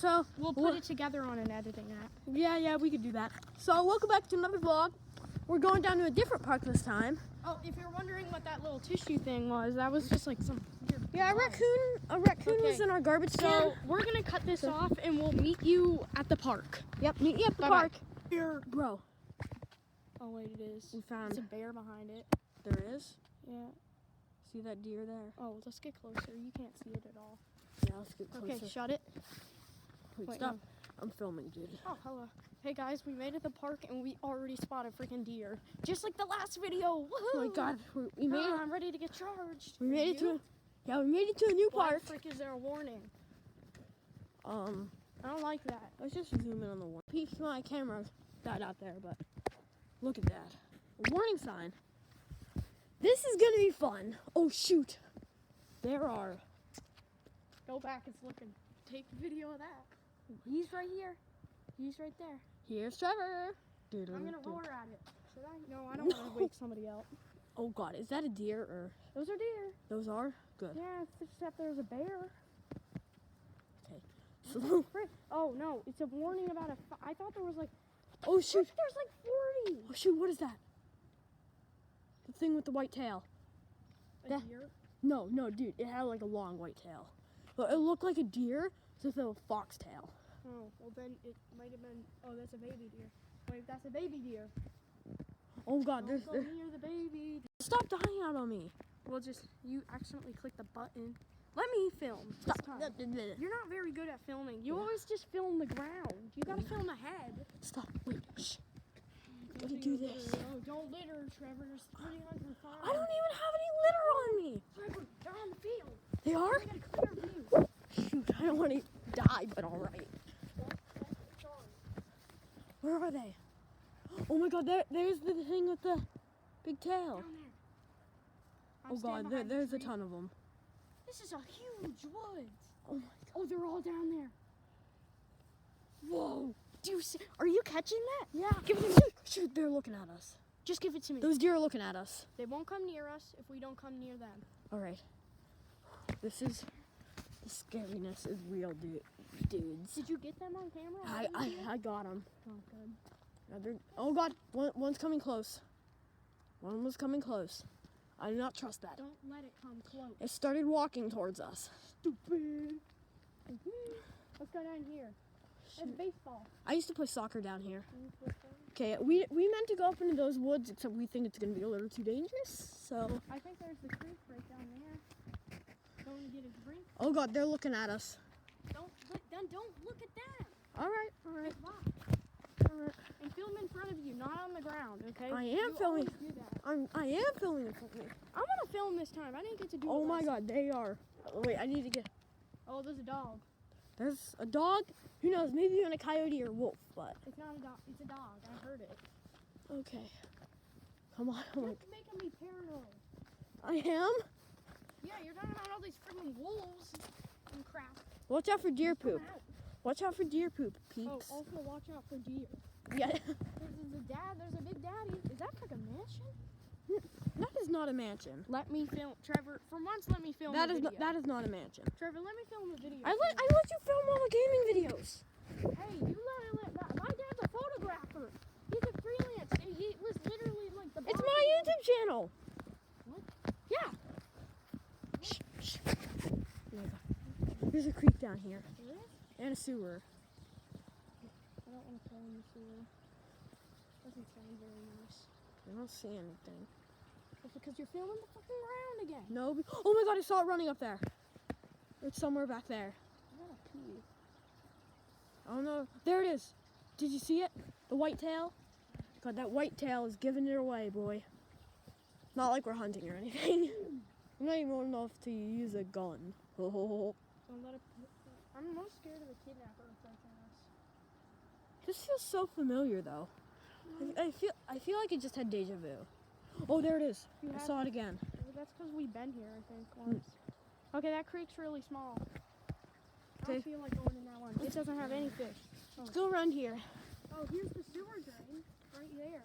So we'll put it together on an editing app. Yeah, we could do that. So welcome back to another vlog. We're going down to a different park this time. Oh, if you're wondering what that little tissue thing was, that was just like some weird Yeah, a raccoon was in our garbage can. So we're gonna cut this off and we'll meet you at the park. Yep, meet you at the Bye-bye. park. Here, bro. Oh wait, it is. We found. It's a bear behind it. There is. Yeah. See that deer there? Oh, let's get closer. You can't see it at all. Yeah, let's get closer. Okay, shut it. Wait, Wait, stop. no. I'm filming, dude. Oh, hello. Hey guys, we made it to the park and we already spotted freaking deer. Just like the last video. Woohoo! Oh my god, we made it. I'm ready to get charged. We made it You? we made it to a new Why park. the frick is there a warning? I don't like that. Let's just zoom in on the one. My camera died out there, but look at that. A warning sign. This is gonna be fun. Oh shoot. There are. Go back, it's looking. Take a video of that. He's right here. He's right there. Here's Trevor. Dude, I'm gonna roar at it. Should I? No, I don't want to wake somebody up. Oh god, is that a deer or? Those are deer. Those are? Good. Yeah, except there's a bear. Okay. So, Oh no, it's a warning about I thought there was like. oh shoot. There's like 40. Oh shoot, what is that? The thing with the white tail. A That- deer? No, dude, it had like a long white tail. But it looked like a deer with a fox tail. Oh, well then it might have been. Oh, that's a baby deer. Wait, that's a baby deer. Oh god, Don't there's. go near the baby. Stop dying out on me. Well, you accidentally clicked the button. Let me film. this Stop. time. You're not very good at filming. You always just film the ground. You gotta film ahead. Stop. Wait. Shh. Let me do this. Oh, don't litter, Trevor. There's 300 fire. I don't even have any litter on me. Trevor, they're on the field. They are? We got a clear view. Shoot, I don't want to die, but all right. Where are they? Oh my god, there's the thing with the big tail. Down there. Oh god, there's a ton of them. This is a huge woods. Oh my god. Oh, they're all down there. Whoa. Do you see? Are you catching that? Yeah. Give it to me. Shoot, they're looking at us. Just give it to me. Those deer are looking at us. They won't come near us if we don't come near them. All right. The scariness is real, dudes. Did you get them on camera? I got them. Oh, good. Oh god, one's coming close. One was coming close. I do not trust that. Don't let it come close. It started walking towards us. Stupid. Let's go down here. There's baseball. I used to play soccer down here. Okay, we meant to go up into those woods, except we think it's gonna be a little too dangerous. So. I think there's the creek right down there. Going to get a drink. Oh god, they're looking at us. Don't look at them. All right. Just watch. And film in front of you, not on the ground, okay? I am You filming. always do that. I am filming in front of me. I'm gonna film this time. I didn't get to do it. Oh my last god, they are. Oh, wait, I need to get. Oh, there's a dog. There's a dog. Who knows? Maybe even a coyote or wolf, but. It's not a dog. It's a dog. I heard it. Okay. Come on. Oh my. You're making me paranoid. I am. Yeah, you're talking about all these freaking wolves and crap. Watch out for deer Come poop. out. Watch out for deer poop, peeps. Oh, also watch out for deer. Yeah. There's a dad. There's a big daddy. Is that like a mansion? That is not a mansion. Let me film, Trevor. For once, let me film. That the is video. not. That is not a mansion. Trevor, let me film the video. I let you film all the gaming videos. Hey, you let my dad's a photographer. He's a freelance. He was literally like the. It's boss my of- YouTube channel. What? Yeah. Shh. There's a creek down here There is? and a sewer. I don't want to play in the sewer. Doesn't sound very nice. I don't see anything. It's because you're filming the fucking ground again. No. Oh my god! I saw it running up there. It's somewhere back there. I gotta pee. Oh no! There it is. Did you see it? The white tail. God, that white tail is giving it away, boy. Not like we're hunting or anything. I'm not even old enough to use a gun. Don't let it. I'm most scared of a kidnapper approaching us. This feels so familiar, though. I feel like it just had deja vu. Oh, there it is. I saw it again. That's because we've been here, I think, once. Okay, that creek's really small. I Okay. don't feel like going in that one. It doesn't have any fish. Let's go around here. Oh, here's the sewer drain right there.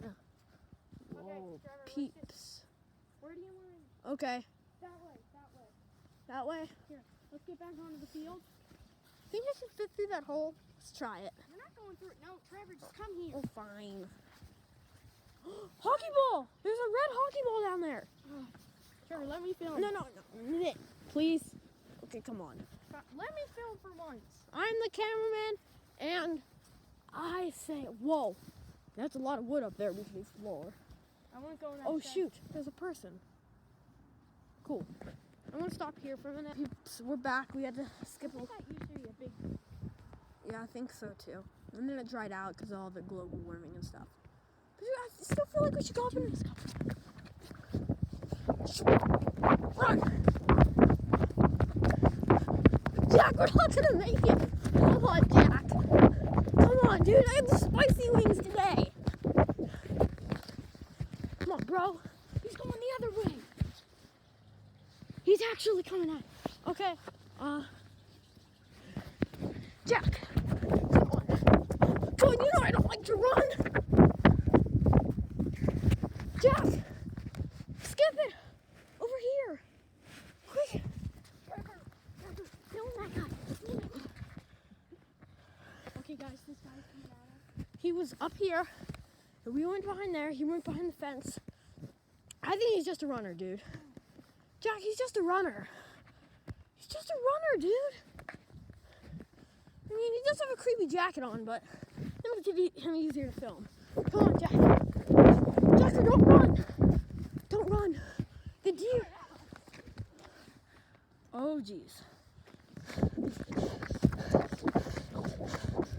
Yeah. Okay, Whoa, Trevor, let's peeps. Where do you want? Okay, That way, that way. that way. Here, let's get back onto the field. I fit through that hole? Let's try it. We're not going through it. No, Trevor, just come here. Oh, fine. Hockey ball! There's a red hockey ball down there. Trevor, let me film. No. Nick, please. Okay, come on. Let me film for once. I'm the cameraman, and I say, whoa, that's a lot of wood up there between the floor. I want to go in that Oh, shed. shoot, there's a person. Cool. I'm going to stop here for a minute. Oops, we're back. We had to skip I think that used to be a big... Yeah, I think so, too. And then it dried out because of all the global warming and stuff. But I still feel like we should go up and... Run! Jack, we're not gonna make it! Come on, Jack! Come on, dude, I have the spicy wings today! Come on, bro. He's going the other way. He's actually coming out. Okay, Jack! Come on! Come on, you know I don't like to run! Jack! Skip it! Over here! Quick! Film that guy. Okay, guys, this guy's coming at us. He was up here. And we went behind there. He went behind the fence. I think he's just a runner, dude. Jack, he's just a runner. He's just a runner, dude. I mean, he does have a creepy jacket on, but that makes him easier to film. Come on, Jack. Jack, don't run. Don't run. The deer. Oh, jeez.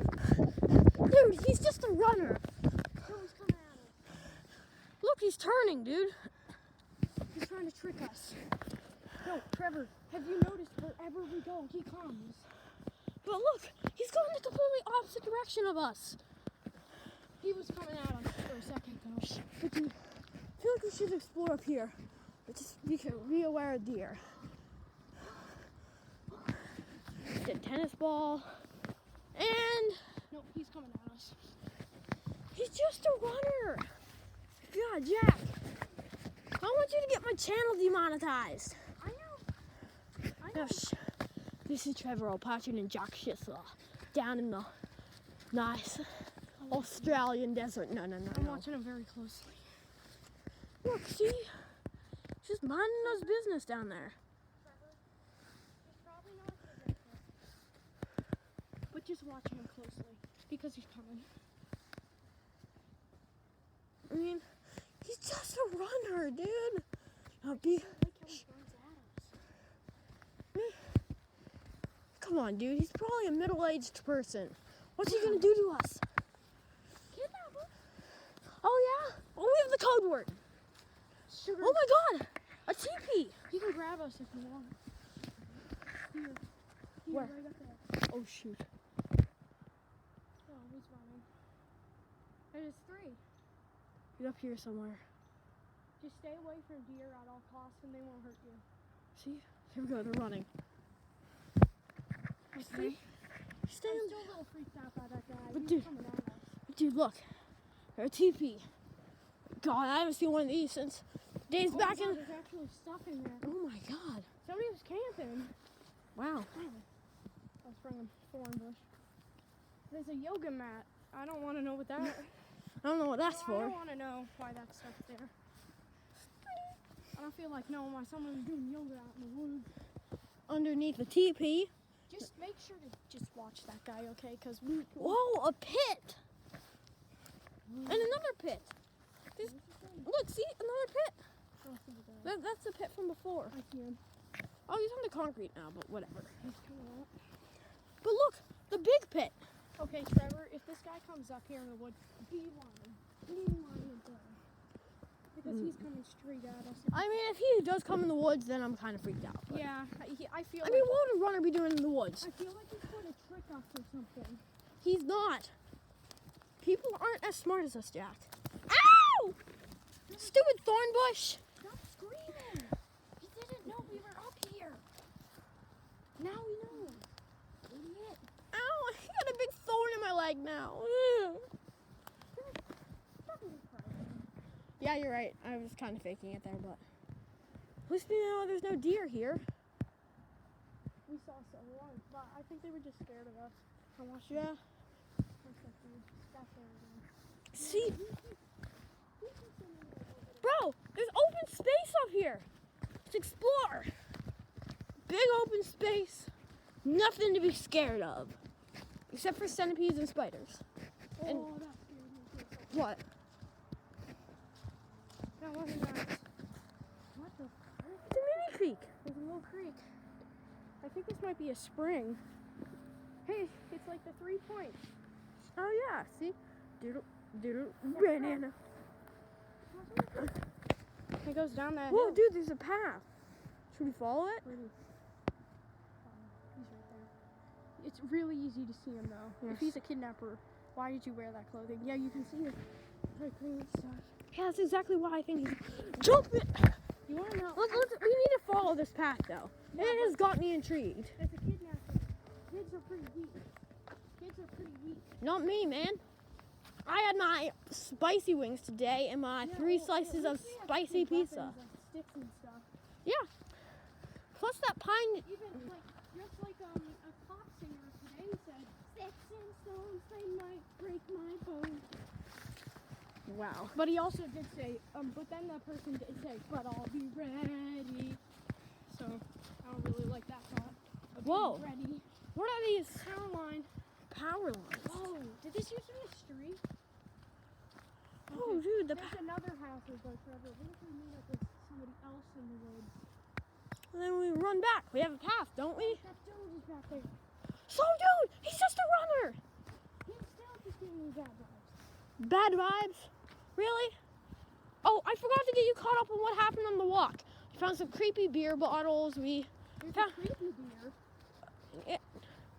Dude, he's just a runner. No, he's coming at us. Look, he's turning, dude. He's trying to trick us. No, Trevor, have you noticed wherever we go, he comes? But look, he's going the completely opposite direction of us. He was coming at us for a second, though. But dude, I feel like we should explore up here. But just be aware of deer. The tennis ball. And No, he's coming at us. he's just a runner. God, Jack. I want you to get my channel demonetized. I know. No, this is Trevor Opachin and Jack Schisler down in the nice Australian desert. No. I'm watching him very closely. Look, see? Just minding us business down there. Trevor, he's probably not a predator. But just watching him closely because he's coming. I mean, he's just a runner, dude. Now be. Look how he runs at us. Come on, dude. He's probably a middle-aged person. What's he gonna do to us? Kidnap him. Oh yeah. Oh, we have the code word. Sugar. Oh my God, a teepee. He can grab us if you want. Here. Where? Right up there. Oh shoot. Oh, he's running. There's 3. He's up here somewhere. Just stay away from deer at all costs and they won't hurt you. See? Here we go. They're running. Okay. Stay I'm on. still a little freaked out by that guy. But He's dude- coming at us. Dude, look. They're a teepee. God, I haven't seen one of these since days Oh back my God, in. there's actually stuff in there. Oh my God. Somebody was camping. Wow. Let's bring him thorn bush. There's a yoga mat. I don't want to know what that. I don't know what that's I for. don't want to know why that stuff's there. I don't feel like knowing why someone was doing yoga out in the woods. Underneath the teepee. Just make sure to just watch that guy, okay? Because we. Whoa, a pit. And another pit. Look, see? Another pit. That's the pit from before. I see him. Oh, he's on the concrete now, but whatever. He's coming up. But look, the big pit. Okay, Trevor, if this guy comes up here in the woods, beeline it down. Because he's coming straight at us. I mean, if he does come in the woods, then I'm kind of freaked out. But Yeah, I feel I like mean, what would a runner be doing in the woods? I feel like he's going to trick us or something. He's not. People aren't as smart as us, Jack. Ow! Stupid thorn bush. Stop screaming! He didn't know we were up here. Now we know. Idiot. Ow! I got a big thorn in my leg now. Ugh. Stop being crazy. Yeah, you're right. I was kind of faking it there, but at least we know there's no deer here. we saw someone, but I think they were just scared of us. I watched Yeah. Back there again. See, bro, there's open space up here. Let's explore. Big open space. Nothing to be scared of. Except for centipedes and spiders. And- Oh, that scared me for a second. What? That wasn't nice. What the frick? It's a mini creek. There's a little creek. I think this might be a spring. Hey, it's like the 3 points. Oh yeah, see? Doodle, doodle, banana. It goes down that Whoa, hill. dude, there's a path. Should we follow it? Where is he? He's right there. It's really easy to see him though. Yes. If he's a kidnapper, why did you wear that clothing? Yeah, you can see his green stuff. Yeah, that's exactly why I think he's... Jump it! You wanna know? We need to follow this path, though. It has got me intrigued. As a kidnapper, kids are pretty weak. Kids are pretty weak. Not me, man. I had my spicy wings today and my Yeah, 3 well, slices at of least we have spicy weapons, pizza. like sticks and stuff. Yeah. Plus that pine... Even like just like a pop singer today said, "Sticks and stones they might break my bones." Wow. But he also did say, but then that person did say, "But I'll be ready." So I don't really like that thought. Of Whoa. being ready. What are these Power line. power lines? Whoa! Did this used to be a street? Oh, dude, the There's another house that's like forever. What if we meet up with somebody else in the woods? then we run back. We have a path, don't we? That dude is back there. So, dude, he's just a runner. He's still just giving me bad vibes. Bad vibes? Really? Oh, I forgot to get you caught up on what happened on the walk. We found some creepy beer bottles. There's Yeah. a creepy deer. Yeah.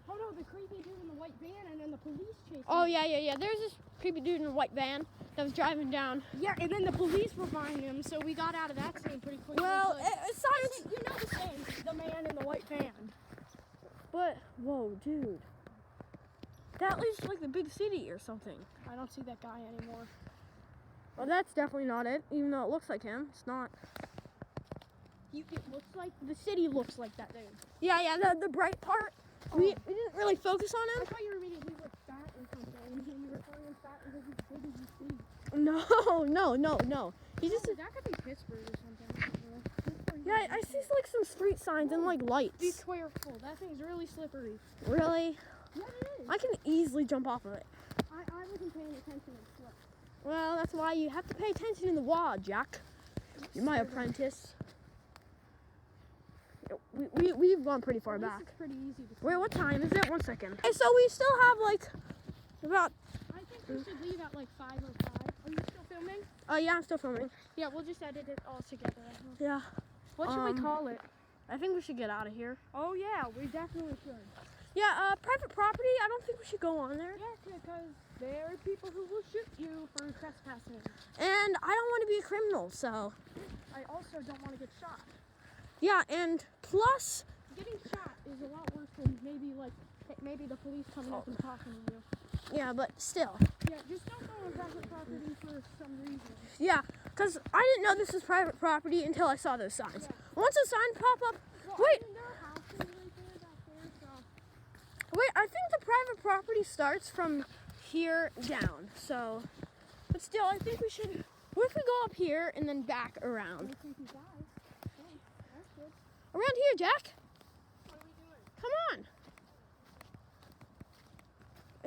Oh no, the creepy dude in the white van, and then the police chased Oh, him. yeah. There's this creepy dude in a white van that was driving down. Yeah, and then the police were behind him, so we got out of that scene pretty quickly. Well, but- it's science. you know the same, the man in the white van. But, whoa, dude. That leads to like the big city or something. I don't see that guy anymore. Well, that's definitely not it, even though it looks like him. It's not. It looks like, the city looks like that dude. Yeah, the bright part. We didn't really focus on I him. thought you were meaning he was fat or something, and you were calling him fat because he's big as you see. No. He's just. That could be Pittsburgh or something. I don't know. Pittsburgh Yeah, I see like some street signs and like Be lights. careful, that thing's really slippery. Really? Yeah, it is. I can easily jump off of it. I wasn't paying attention and slipped. Well, that's why you have to pay attention in the wall, Jack. You're my apprentice. We've gone pretty far back. It's pretty easy to Wait, what time is it? 1 second. Okay, so we still have like about. I think we should leave at like 5:05. Are you still filming? Oh yeah, I'm still filming. Yeah, we'll just edit it all together. Yeah. What should we Um, call it? I think we should get out of here. Oh yeah, we definitely should. Yeah, private property. I don't think we should go on there. Yeah, because there are people who will shoot you for trespassing. And I don't want to be a criminal, so I also don't want to get shot. yeah. And plus, Getting shot is a lot worse than maybe the police coming up and talking to you. yeah, but still, Yeah, just don't go on private property for some reason. yeah. Cause I didn't know this was private property until I saw those signs. Yeah. Once a sign pop up, Well, wait, I mean, there are houses right there, back there, so. wait. I think the private property starts from here down. So, but still, I think we should. What if we go up here and then back around? No creepy guys. Okay, that's good. Around here, Jack. What are we doing? Come on.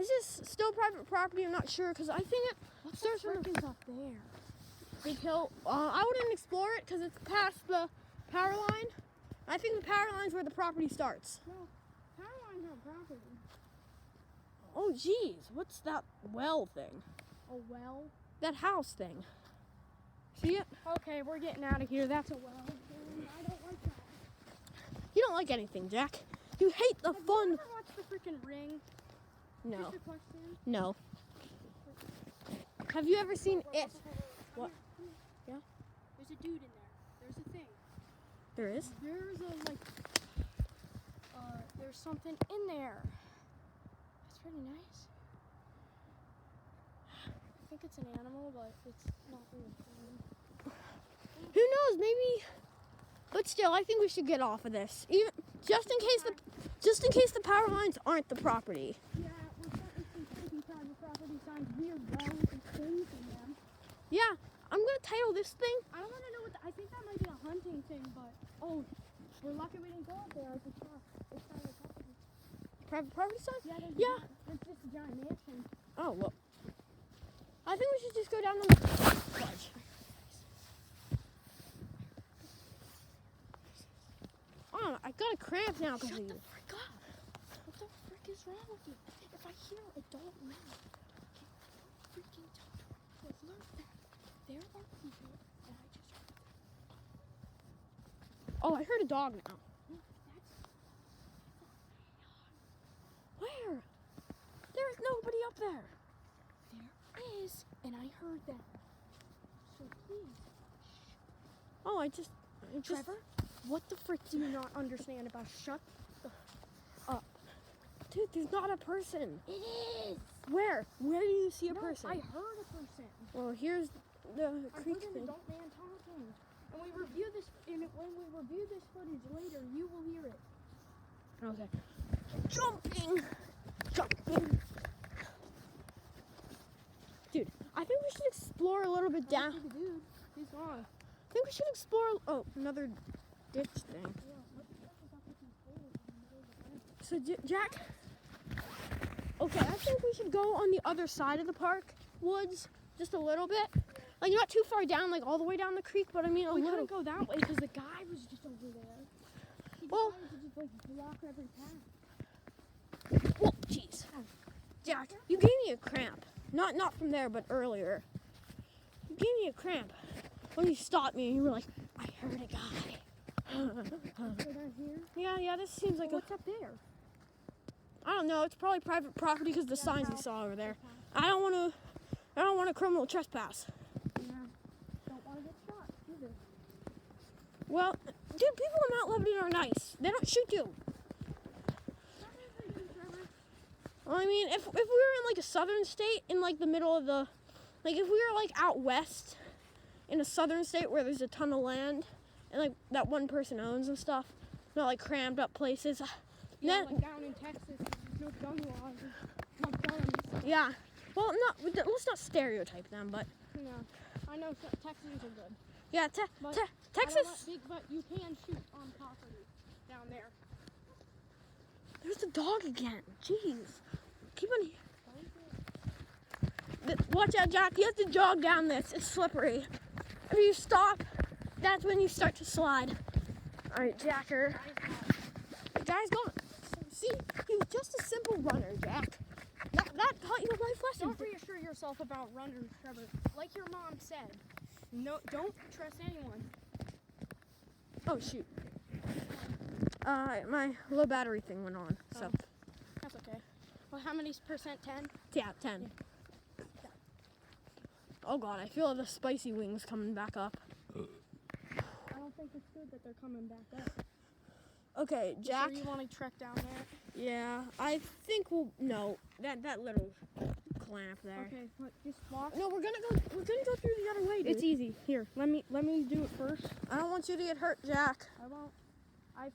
Is this still private property? I'm not sure because I think it What's starts that from frick is up there? Big Hill. I wouldn't explore it because it's past the power line. I think the power line's where the property starts. No, power lines are property. Oh, geez. What's that well thing? A well? That house thing. See it? Okay, we're getting out of here. That's a well. I don't like that. You don't like anything, Jack. You hate the Have fun. you ever watched the freaking Ring? No. Just a question. No. Have you ever seen it? What? Yeah? There's a dude in there. There's a thing. There is? There's a there's something in there. It's pretty nice. I think it's an animal, but it's not really fun. Who knows? Maybe. But still, I think we should get off of this. Even Just in case the power lines aren't the property. Yeah, we're starting to see creepy private property signs, weird roads and things in them. Yeah, I'm gonna title this thing. I don't want to know what I think that might be a hunting thing, but we're lucky we didn't go up there. It's private property. Private property sign? Yeah, Yeah. It's just a giant mansion. Oh well. I think we should just go down the fudge. Oh, I got a cramp now because of you. Shut the frick up! What the frick is wrong with you? If I hear an adult mouth, don't freaking talk to her. I've learned that there are people that I just heard. Oh, I heard a dog now. No, Where? There's nobody up there. there is, and I heard that. So please, Oh, I just Trevor, what the frick do you not understand about shut the up? Dude, there's not a person. It is! Where? Where do you see a No, person? I heard a person. Well, here's the I creek heard an thing. adult man talking. And when we review this footage later, you will hear it. Okay. Jumping. Dude, I think we should explore a little bit down. The dude, he's gone. I think we should explore. Oh, another ditch thing. Yeah, what the fuck is up with these holes in the middle of the night? So, Jack. Okay, I think we should go on the other side of the park woods just a little bit. Like not too far down, like all the way down the creek, but I mean a We little. couldn't go that way because the guy was just over there. He Well- decided to just like block every path. Whoa, jeez. Jack, you gave me a cramp. Not from there, but earlier. You gave me a cramp when you stopped me and you were like, I heard a guy. So down here. Yeah, this seems like Well, a. what's up there? I don't know. It's probably private property because the signs we house. saw over there. I don't want a criminal trespass. Yeah. Don't want to get shot either. Well, dude, people in Mount Lebanon are nice. They don't shoot you. Well, I mean, if we were in like a southern state, in like the middle of the, like if we were like out west, in a southern state where there's a ton of land, and like that one person owns and stuff, not like crammed up places. Yeah, Then, like down in Texas, there's no gun laws, no guns. yeah. Well, let's not stereotype them, but No, I know Texans are good. yeah, But Texas. But you can shoot on property down there. There's the dog again. Jeez. Keep on. Watch out, Jack. You have to jog down this. It's slippery. If you stop, that's when you start to slide. All right, Jacker. The guy's gone. See, he was just a simple runner, Jack. That taught you a life lesson. Don't reassure yourself about runners, Trevor. Like your mom said, no, don't trust anyone. Oh shoot. My low battery thing went on. So Oh. That's okay. Well, how many percent? 10? yeah, 10. Oh god, I feel the spicy wings coming back up. I don't think it's good that they're coming back up. Okay, Jack. So you want to trek down there? Yeah, I think we'll no that little clamp there. Okay, but just walk. No, we're gonna go through the other way, dude. It's easy. Here, let me do it first. I don't want you to get hurt, Jack. I won't.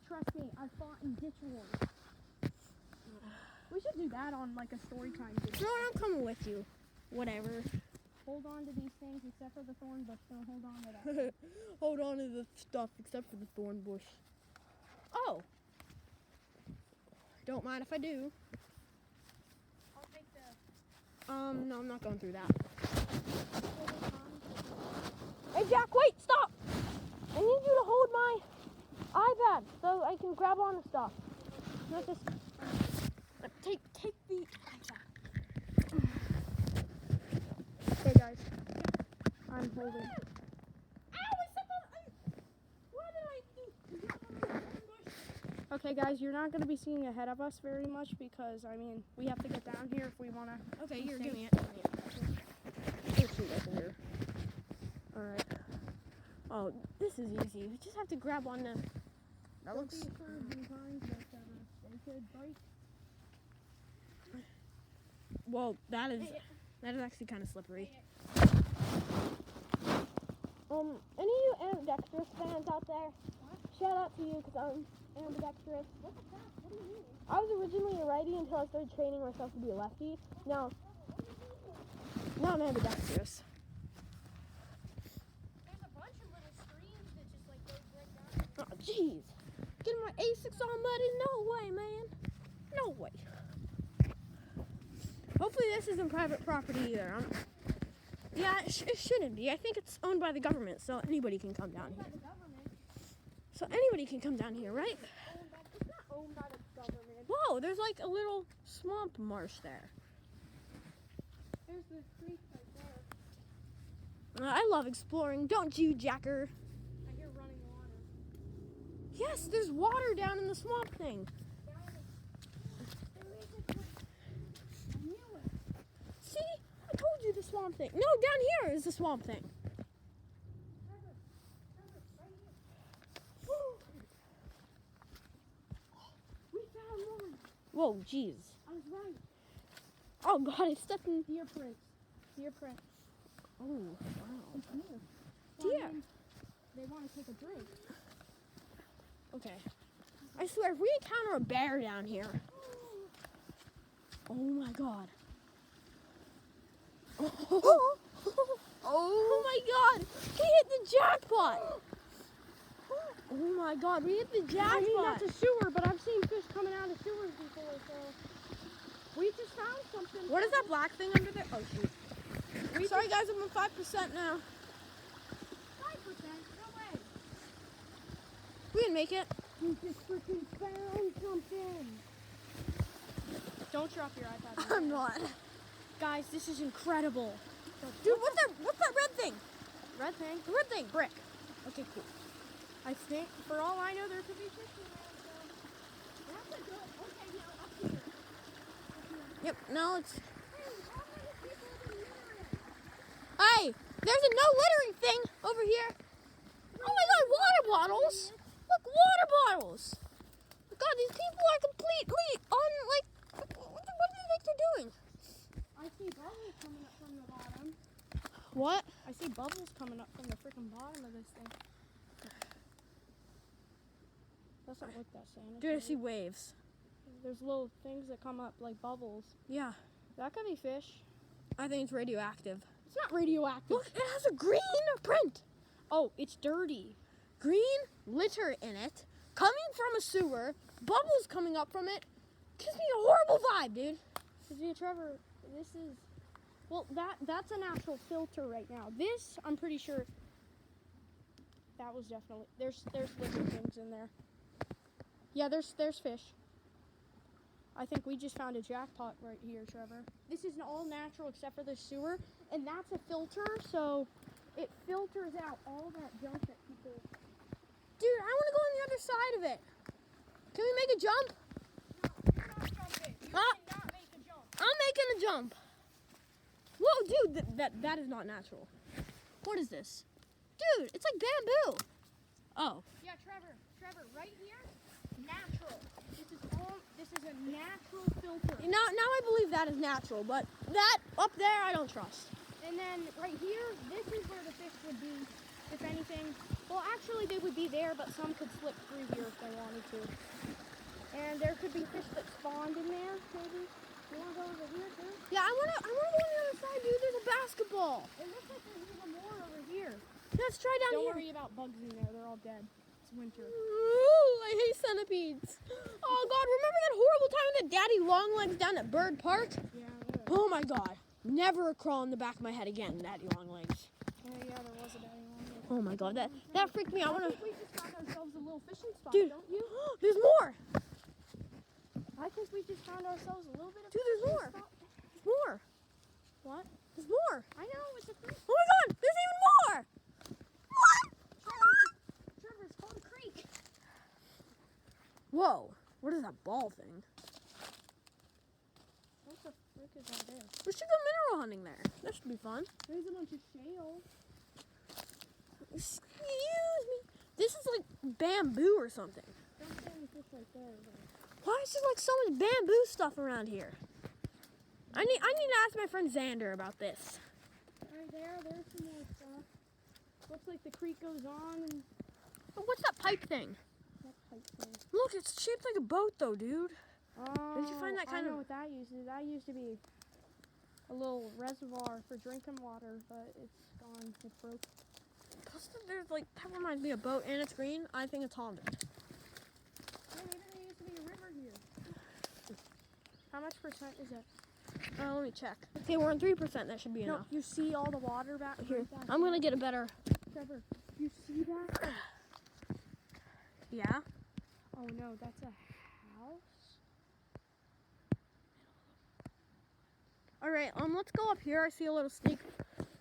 Trust me, I've fought in ditch wars. We should do that on like a story time video. No, I'm coming with you. Whatever. Hold on to these things except for the thorn bush. Don't hold on to that. Hold on to the stuff except for the thorn bush. Oh. Don't mind if I do. I'll take the. No, I'm not going through that. Hey, Jack, wait, stop! I need you to hold my iPad so I can grab on the stuff. Not just take the iPad. Okay, guys. I'm holding. Okay, guys, you're not going to be seeing ahead of us very much because, I mean, we have to get down here if we want to. Okay, here, give me it. Let's shoot over here. Alright. Oh, this is easy. We just have to grab on them. That looks. They could break. Well, that is actually kind of slippery. Any of you ambidextrous fans out there? shout out to you because I'm ambidextrous. What the fuck? What do you mean? I was originally a righty until I started training myself to be a lefty. Now I'm ambidextrous. There's a bunch of little streams that just like go right down. Oh, jeez. Getting my Asics all muddy? No way, man. No way. Hopefully this isn't private property either. Yeah, it shouldn't be. I think it's owned by the government, so anybody can come down By here. the government. So anybody can come down here, right? It's not owned by the government. Whoa, there's like a little swamp marsh there. There's the creek right there. I love exploring, don't you, Jacker? I hear running water. Yes, there's water down in the swamp thing. I knew it. See? I told you the swamp thing. No, down here is the swamp thing. Trevor, right here. We found one. Whoa, jeez. I was right. Oh god, I stepped in. Deer prints. Deer prints. Oh, wow. It's deer. Deer. They want to take a drink. Okay. I swear, if we encounter a bear down here. Oh my god. Oh my god. We hit the jackpot. Oh my god, we hit the jackpot. I mean, that's a sewer, but I've seen fish coming out of sewers before, so. We just found something. What is that black thing under there? Oh shoot. Sorry guys, I'm on 5% now. 5%? No way. We didn't make it. We just freaking found something. Don't drop your iPad. I'm not. Guys, this is incredible. Dude, what's that red thing? Red thing. The red thing, brick. Okay, cool. I think, for all I know, there could be fish in there, so. That's a good. Okay, now up here. Yep, no, it's... Hey, how many people have been littering? Hey, there's a no littering thing over here. Oh my god, water bottles. Look, water bottles. God, these people are completely what do you think they're doing? I see bubbles coming up from the bottom. What? I see bubbles coming up from the freaking bottom of this thing. Doesn't look that sanitary. Dude, I see waves. There's little things that come up like bubbles. Yeah, That could be fish. I think it's radioactive. It's not radioactive. Look, it has a green print. Oh, it's dirty. Green litter in it, coming from a sewer, bubbles coming up from it. Gives me a horrible vibe, dude. See, Trevor, this is, well, that's an actual filter right now. This, I'm pretty sure, that was definitely, there's living things in there. Yeah, there's fish. I think we just found a jackpot right here, Trevor. This is all natural except for the sewer, and that's a filter, so it filters out all that junk that people. Dude, I want to go on the other side of it. Can we make a jump? No, you're not jumping. You Ah. cannot make a jump. I'm making a jump. Whoa, dude, that is not natural. What is this? Dude, it's like bamboo. Oh, Yeah, Trevor, right here, natural. This is a natural filter. now I believe that is natural, but that up there I don't trust. And then right here, this is where the fish would be, if anything. Well, actually, they would be there, but some could slip through here if they wanted to. And there could be fish that spawned in there, maybe. You want to go over here, too? Yeah, I wanna go on the other side, dude. There's a basketball. It looks like there's even more over here. Let's try down Don't here. worry about bugs in there. They're all dead. It's winter. Ooh, I hate centipedes. Oh God, remember that horrible time that Daddy Longlegs down at Bird Park? Yeah, Oh my God, never crawl in the back of my head again, Daddy Longlegs. yeah, there was a daddy one. Oh my God, that freaked me out. I think we just found ourselves a little fishing spot, Dude, don't you? there's more. I think we just found ourselves a little bit of Dude, there's fishing more. spot. There's more. What? There's more. I know, it's a creek. Oh my God, there's even more. What? Trevor, it's called a creek. Whoa, what is that ball thing? What the frick is that there? We should go mineral hunting there. That should be fun. There's a bunch of shale. Excuse me. This is like bamboo or something. Don't say any fish right there. Why is there like so much bamboo stuff around here? I need to ask my friend Xander about this. Right there's some more stuff. Looks like the creek goes on and But what's that pipe thing? type thing. Look, it's shaped like a boat, though, dude. Did you find that I kind know of? what that uses. That used to be a little reservoir for drinking water, but it's gone. It broke. Plus, there's like that reminds me of a boat, and it's green. I think it's haunted. Yeah, maybe there used to be a river here. How much percent is it? Let me check. Okay, we're on 3%. That should be No, enough. you see all the water back Here, right back I'm there? gonna get a better. Trevor, you see that? Yeah. Oh no, that's a house? All right. Let's go up here. I see a little sneak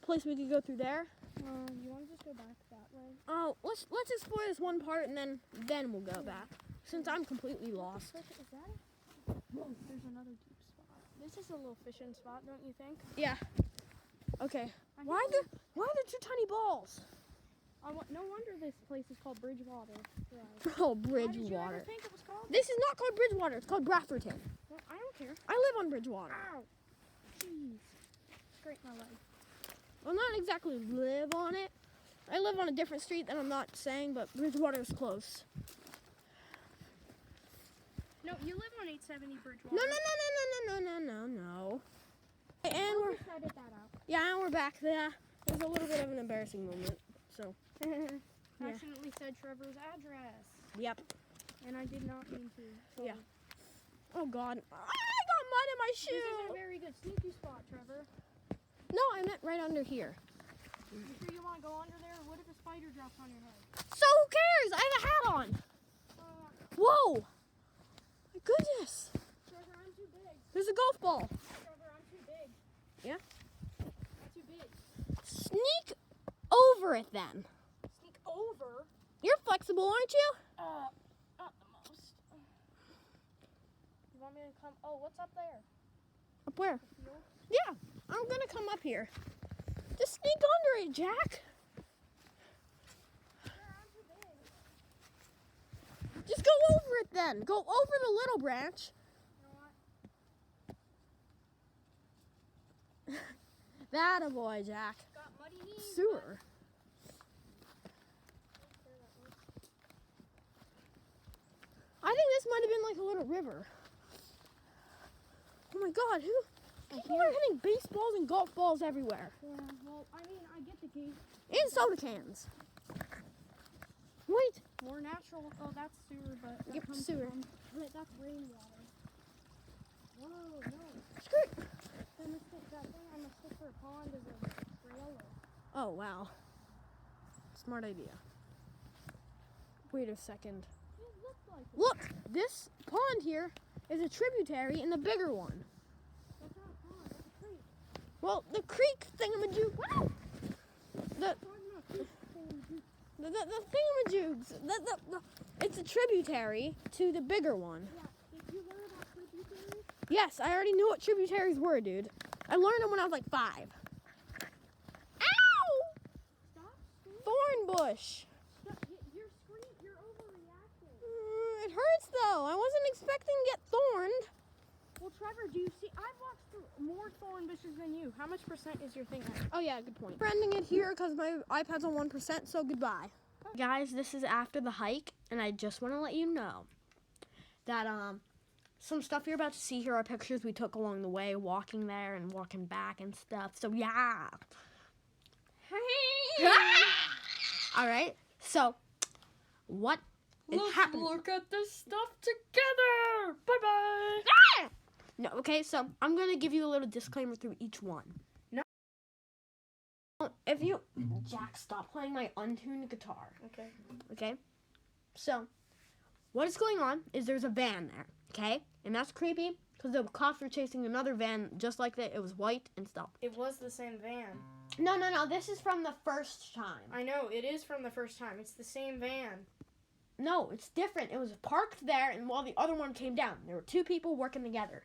place we could go through there. You want to just go back that way? Oh, let's explore this one part and then we'll go back. Since I'm completely lost. Is that it? Whoa, there's another deep spot. This is a little fishing spot, don't you think? Yeah. Okay. I Why think are there two tiny balls? no wonder this place is called Bridgewater. Right. Oh, Why did you ever Bridgewater. think it was called? This is not called Bridgewater. It's called Brafferton. Well, I don't care. I live on Bridgewater. Ow! Jeez. Scrape my leg. Well, not exactly live on it. I live on a different street that I'm not saying, but Bridgewater is close. No, you live on 870 Bridgewater. No. And I'll we're just edit that out. and we're back there. There's a little bit of an embarrassing moment. So, Yeah. Accidentally said Trevor's address. yep. And I did not mean to. So Yeah. Oh God, I got mud in my This isn't a shoe. very good sneaky spot, Trevor. No, I meant right under here. You sure you want to go under there? What if a spider drops on your head? So who cares? I have a hat on. Whoa! My goodness. Trevor, I'm too big. There's a golf ball. Trevor, I'm too big. Yeah? I'm too big. Sneak over it then. Sneak over? You're flexible, aren't you? Not the most. You want me to come? Oh, what's up there? Up where? The field? Yeah, I'm gonna come up here. Just sneak under it, Jack. Trevor, I'm too big. Just go over it then. Go over the little branch. You know what? That a boy, Jack. Got muddy knees. Sewer. I think this might have been like a little river. Oh my God, people are hitting baseballs and golf balls everywhere. Yeah, well, I mean, I get the gate. And soda cans. Wait, More natural. Oh, that's sewer, but that Yep, comes sewer. from. Wait, that's rainwater. Whoa, no. skirt. That thing I mistook for a pond is a trailer. Oh, wow. Smart idea. Wait a second. It looked like it. Look, this pond here is a tributary in the bigger one. That's not a pond, that's a creek. Well, the creek thingamajig. Wow! The Talking about creek thing. the thingamajoogs. It's a tributary to the bigger one. Yeah, did you learn about tributaries? Yes, I already knew what tributaries were, dude. I learned them when I was like 5. Ow! Stop screaming. Thorn bush. Stop. You're screaming. You're overreacting. It hurts though. I wasn't expecting to get thorned. Well, Trevor, do you see? I've walked through more thorn bushes than you. How much percent is your thing at? Oh yeah, good point. We're ending it here because my iPad's on 1%, so goodbye. Guys, this is after the hike, and I just want to let you know that some stuff you're about to see here are pictures we took along the way, walking there and walking back and stuff. So yeah. All right. So what is happening? Look at this stuff together. Bye bye. No, okay, so I'm going to give you a little disclaimer through each one. No. If you... Jack, stop playing my untuned guitar. Okay. Okay? So, what is going on is there's a van there, okay? And that's creepy because the cops were chasing another van just like that. It was white and stuff. It was the same van. No. This is from the first time. I know, it is from the first time. It's the same van. No, it's different. It was parked there, and while the other one came down, there were 2 people working together.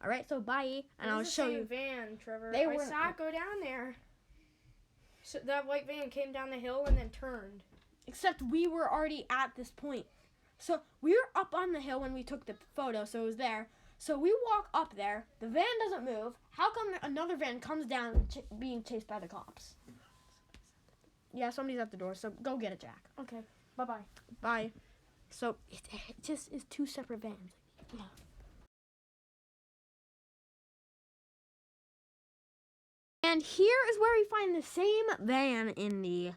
All right, so bye, and I'll show you. It was the same van, Trevor. They I were- saw it go down there. So that white van came down the hill and then turned. Except we were already at this point. So we were up on the hill when we took the photo, so it was there. So we walk up there. The van doesn't move. How come another van comes down being chased by the cops? Yeah, somebody's at the door, so go get it, Jack. Okay, bye-bye. Bye. So it just is two separate vans. Yeah. And here is where we find the same van in the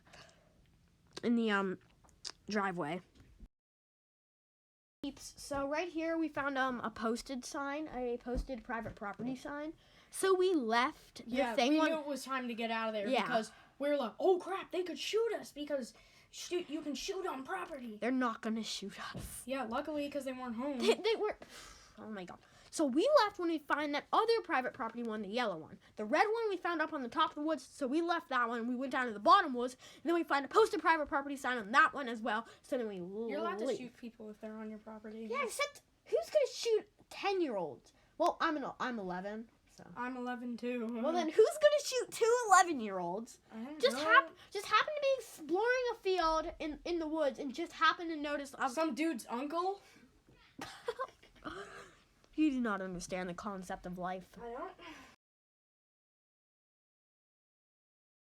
driveway. So right here we found a posted private property sign. So we left the thing. We knew it was time to get out of there because we were like, oh crap, they could shoot us because you can shoot on property. They're not gonna shoot us. Yeah, luckily because they weren't home. They were. Oh my god. So we left when we find that other private property one, the yellow one. The red one we found up on the top of the woods, so we left that one and we went down to the bottom woods, and then we find a posted private property sign on that one as well, so then we You're allowed to leave. shoot people if they're on your property. Yeah, except who's gonna shoot 10-year-olds? Well, I'm 11, so. I'm 11 too. Well then, who's gonna shoot two 11-year-olds? I don't Just know. happen to be exploring a field in the woods and just happen to notice Some dude's uncle? You do not understand the concept of life. I don't.